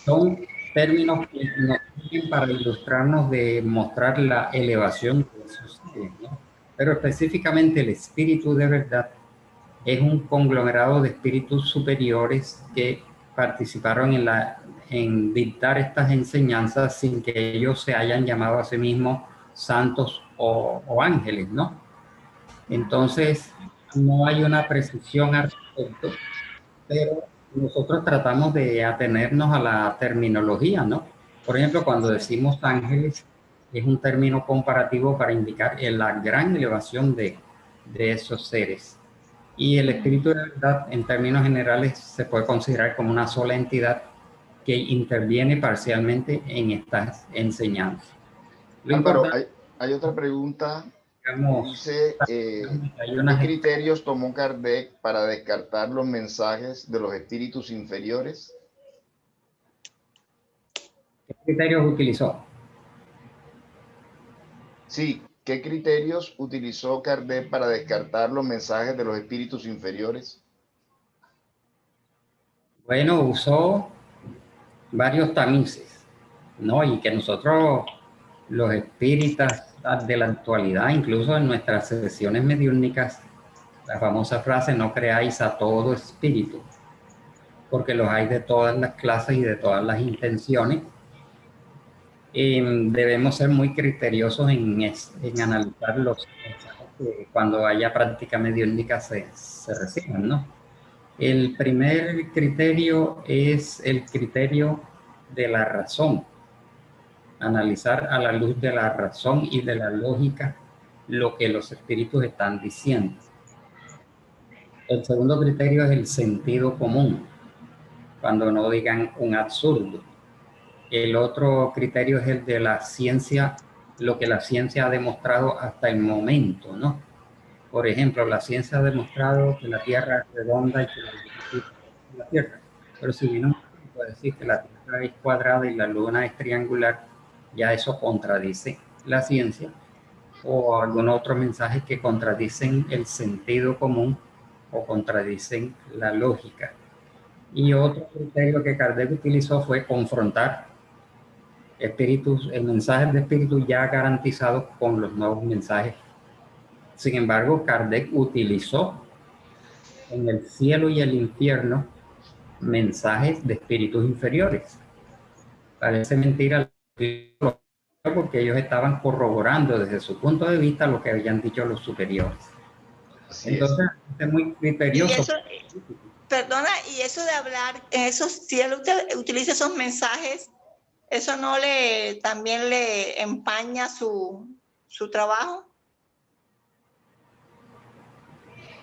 son términos que nos sirven para ilustrarnos de mostrar la elevación de esos seres, ¿no? Pero específicamente el espíritu de verdad es un conglomerado de espíritus superiores que participaron en dictar estas enseñanzas sin que ellos se hayan llamado a sí mismos santos o ángeles, ¿no? Entonces, no hay una precisión al respecto, pero nosotros tratamos de atenernos a la terminología, ¿no? Por ejemplo, cuando decimos ángeles, es un término comparativo para indicar la gran elevación de esos seres. Y el espíritu de verdad, en términos generales, se puede considerar como una sola entidad que interviene parcialmente en estas enseñanzas. Álvaro, hay otra pregunta. Dice, ¿qué criterios tomó Kardec para descartar los mensajes de los espíritus inferiores? ¿Qué criterios utilizó? Sí, ¿qué criterios utilizó Kardec para descartar los mensajes de los espíritus inferiores? Bueno, usó varios tamices, ¿no? Y que nosotros, los espíritas de la actualidad, incluso en nuestras sesiones mediúnicas, la famosa frase, no creáis a todo espíritu, porque los hay de todas las clases y de todas las intenciones. Debemos ser muy criteriosos en analizar los mensajes que cuando haya práctica mediúnica se reciban, ¿no? El primer criterio es el criterio de la razón. Analizar a la luz de la razón y de la lógica lo que los espíritus están diciendo. El segundo criterio es el sentido común, cuando no digan un absurdo. El otro criterio es el de la ciencia, lo que la ciencia ha demostrado hasta el momento, ¿no? Por ejemplo, la ciencia ha demostrado que la Tierra es redonda y que la Luna es la Tierra. Pero si viene un científico a decir que la Tierra es cuadrada y la Luna es triangular, ya eso contradice la ciencia, o algún otro mensaje que contradicen el sentido común o contradicen la lógica. Y otro criterio que Kardec utilizó fue confrontar espíritus, el mensaje de espíritus ya garantizados con los nuevos mensajes. Sin embargo, Kardec utilizó en el cielo y el infierno mensajes de espíritus inferiores. Parece mentira porque ellos estaban corroborando desde su punto de vista lo que habían dicho los superiores. Así Entonces, es muy criterioso. Y eso, perdona, y eso de hablar, si él utiliza esos mensajes, ¿eso no también le empaña su trabajo?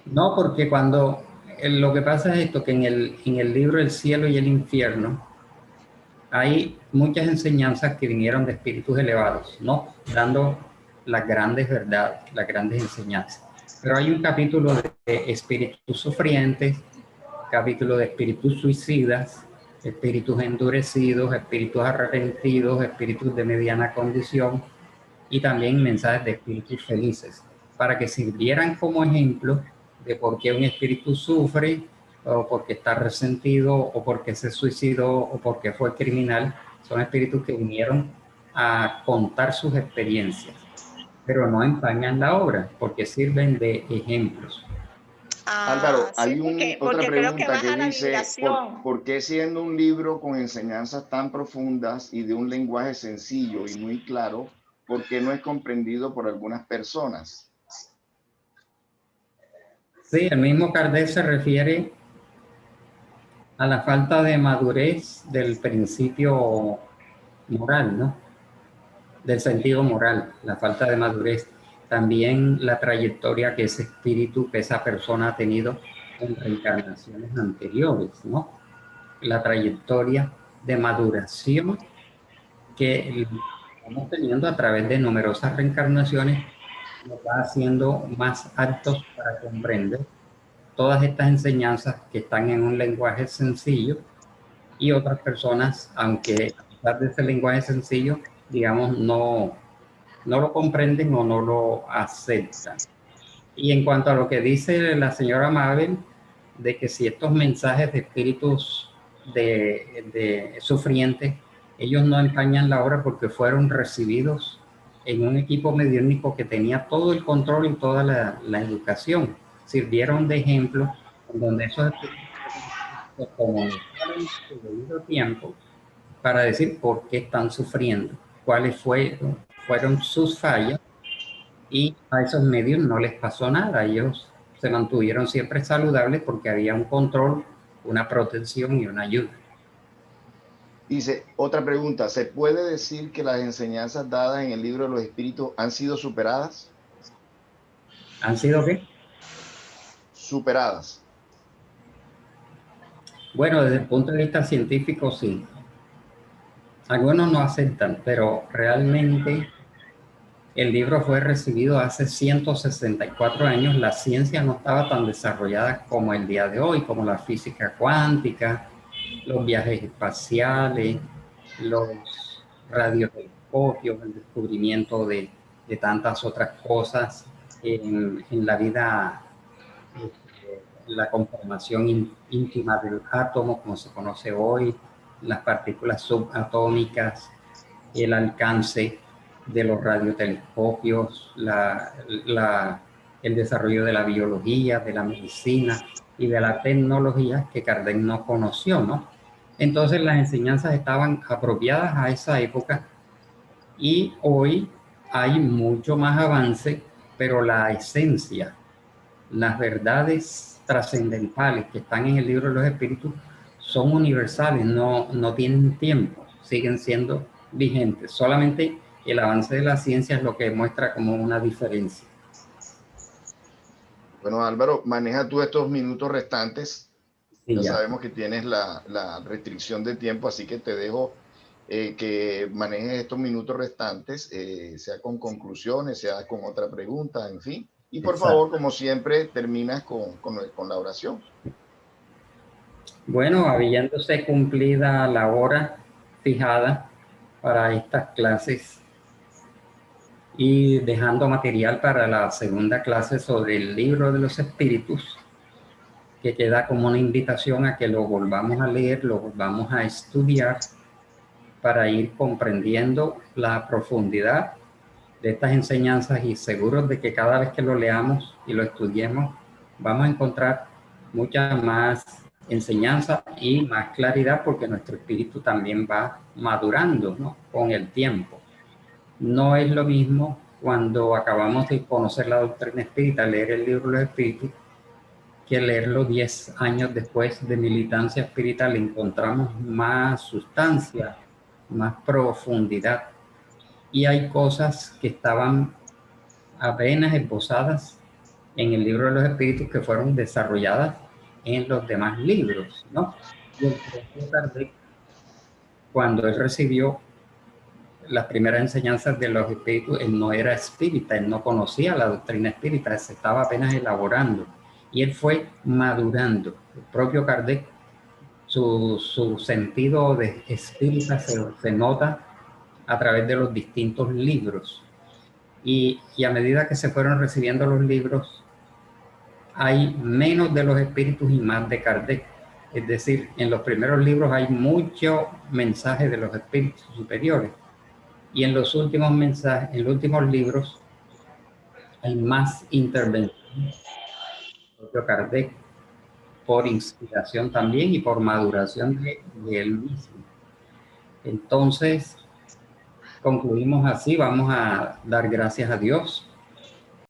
No, porque cuando lo que pasa es esto, que en el libro El cielo y el infierno hay muchas enseñanzas que vinieron de espíritus elevados, ¿no? Dando las grandes verdades, las grandes enseñanzas. Pero hay un capítulo de espíritus sufrientes, capítulo de espíritus suicidas, espíritus endurecidos, espíritus arrepentidos, espíritus de mediana condición y también mensajes de espíritus felices, para que sirvieran como ejemplo de por qué un espíritu sufre, o porque está resentido, o porque se suicidó, o porque fue criminal. Son espíritus que vinieron a contar sus experiencias, pero no empañan la obra, porque sirven de ejemplos. Álvaro, hay otra pregunta que dice, ¿por qué siendo un libro con enseñanzas tan profundas y de un lenguaje sencillo y muy claro, por qué no es comprendido por algunas personas? Sí, el mismo Kardec se refiere a la falta de madurez del principio moral, ¿no? Del sentido moral, la falta de madurez. También la trayectoria que ese espíritu, que esa persona ha tenido en reencarnaciones anteriores, ¿no? La trayectoria de maduración que estamos teniendo a través de numerosas reencarnaciones nos va haciendo más aptos para comprender todas estas enseñanzas que están en un lenguaje sencillo, y otras personas, aunque a pesar de ese lenguaje sencillo, digamos, no lo comprenden o no lo aceptan. Y en cuanto a lo que dice la señora Mabel, de que si estos mensajes de espíritus de sufrientes, ellos no empañan la obra porque fueron recibidos en un equipo mediúnico que tenía todo el control y toda la educación. Sirvieron de ejemplo en donde esos espíritus se comunicaron en su debido tiempo para decir por qué están sufriendo, cuáles fueron sus fallas, y a esos medios no les pasó nada. Ellos se mantuvieron siempre saludables porque había un control, una protección y una ayuda. Dice, otra pregunta, ¿se puede decir que las enseñanzas dadas en el libro de los espíritus han sido superadas? ¿Han sido qué? Superadas. Bueno, desde el punto de vista científico, sí. Algunos no aceptan, pero realmente el libro fue recibido hace 164 años. La ciencia no estaba tan desarrollada como el día de hoy, como la física cuántica, los viajes espaciales, los radiotelescopios, el descubrimiento de tantas otras cosas en la vida, la conformación íntima del átomo, como se conoce hoy, las partículas subatómicas, el alcance de los radiotelescopios, el desarrollo de la biología, de la medicina y de la tecnología que Kardec no conoció, ¿no? Entonces las enseñanzas estaban apropiadas a esa época, y hoy hay mucho más avance, pero la esencia, las verdades trascendentales que están en el libro de los espíritus son universales, no tienen tiempo, siguen siendo vigentes. Solamente el avance de la ciencia es lo que muestra como una diferencia. Bueno, Álvaro, maneja tú estos minutos restantes. Sí, ya sabemos que tienes la restricción de tiempo, así que te dejo que manejes estos minutos restantes, sea con conclusiones, sea con otra pregunta, en fin. Y por favor, como siempre, terminas con la oración. Bueno, habiéndose cumplida la hora fijada para estas clases y dejando material para la segunda clase sobre el libro de los espíritus, que queda como una invitación a que lo volvamos a leer, lo volvamos a estudiar para ir comprendiendo la profundidad de estas enseñanzas, y seguros de que cada vez que lo leamos y lo estudiemos vamos a encontrar mucha más enseñanza y más claridad, porque nuestro espíritu también va madurando, ¿no?, con el tiempo. No es lo mismo cuando acabamos de conocer la doctrina espírita, leer el libro de los espíritus, que leerlo 10 años después de militancia espiritual. Encontramos más sustancia, más profundidad. Y hay cosas que estaban apenas esbozadas en el libro de los espíritus que fueron desarrolladas en los demás libros, ¿no? Y el propio Kardec, cuando él recibió las primeras enseñanzas de los espíritus, él no era espírita, él no conocía la doctrina espírita, se estaba apenas elaborando, y él fue madurando. El propio Kardec, su sentido de espírita se nota a través de los distintos libros, y a medida que se fueron recibiendo los libros, hay menos de los espíritus y más de Kardec. Es decir, en los primeros libros hay mucho mensaje de los espíritus superiores, y en los últimos mensajes, en los últimos libros, hay más intervención del propio Kardec, por inspiración también y por maduración de él mismo. Entonces, concluimos así. Vamos a dar gracias a Dios